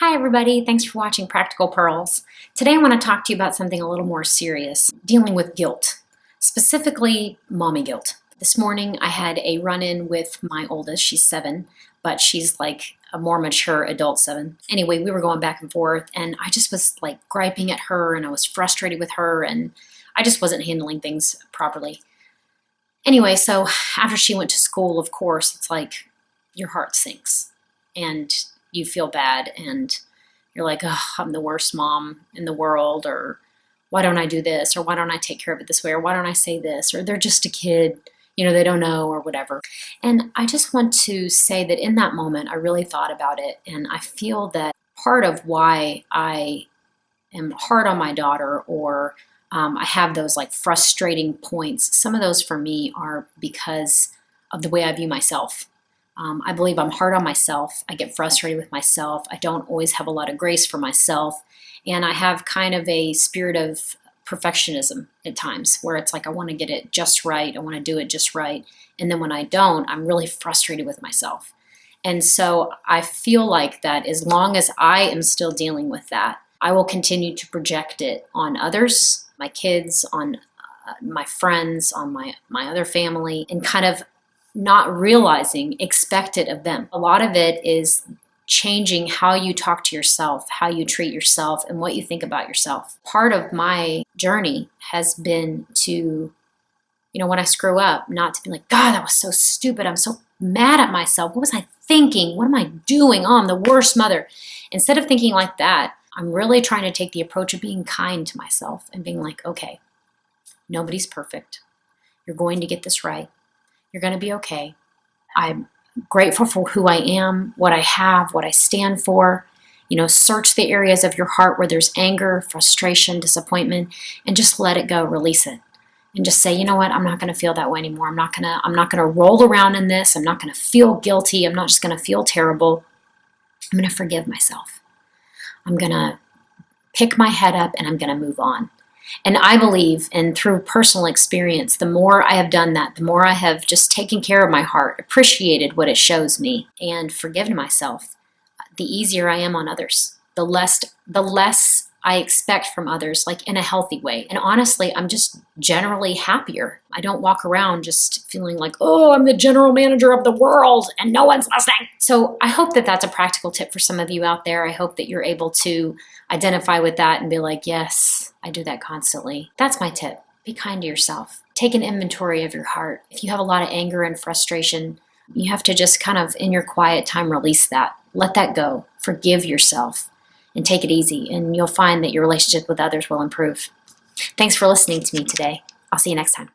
Hi everybody, thanks for watching Practical Pearls. Today I want to talk to you about something a little more serious, dealing with guilt, specifically mommy guilt. This morning I had a run-in with my oldest. She's 7, but she's like a more mature adult 7. Anyway, we were going back and forth and I just was like griping at her and I was frustrated with her and I just wasn't handling things properly. Anyway, so after she went to school, of course, it's like your heart sinks and you feel bad and you're like, oh, I'm the worst mom in the world, or why don't I do this, or why don't I take care of it this way, or why don't I say this, or they're just a kid, they don't know, or whatever. And I just want to say that in that moment, I really thought about it, and I feel that part of why I am hard on my daughter, or I have those like frustrating points, some of those for me are because of the way I view myself. I believe I'm hard on myself. I get frustrated with myself. I don't always have a lot of grace for myself. And I have kind of a spirit of perfectionism at times where it's like I want to get it just right. I want to do it just right. And then when I don't, I'm really frustrated with myself. And so I feel like that as long as I am still dealing with that, I will continue to project it on others, my kids, on my friends, on my other family, and kind of not realizing, expect it of them. A lot of it is changing how you talk to yourself, how you treat yourself, and what you think about yourself. Part of my journey has been to, when I screw up, not to be like, God, that was so stupid. I'm so mad at myself. What was I thinking? What am I doing? Oh, I'm the worst mother. Instead of thinking like that, I'm really trying to take the approach of being kind to myself and being like, okay, nobody's perfect. You're going to get this right. You're going to be okay. I'm grateful for who I am, what I have, what I stand for. Search the areas of your heart where there's anger, frustration, disappointment, and just let it go, release it. And just say, you know what, I'm not going to feel that way anymore. I'm not going to roll around in this. I'm not going to feel guilty. I'm not just going to feel terrible. I'm going to forgive myself. I'm going to pick my head up and I'm going to move on. And I believe, and through personal experience, the more I have done that, the more I have just taken care of my heart, appreciated what it shows me, and forgiven myself, the easier I am on others. The less I expect from others, like in a healthy way. And honestly, I'm just generally happier. I don't walk around just feeling like, oh, I'm the general manager of the world and no one's listening. So I hope that that's a practical tip for some of you out there. I hope that you're able to identify with that and be like, yes, I do that constantly. That's my tip. Be kind to yourself. Take an inventory of your heart. If you have a lot of anger and frustration, you have to just kind of, in your quiet time, release that. Let that go. Forgive yourself. And take it easy, and you'll find that your relationship with others will improve. Thanks for listening to me today. I'll see you next time.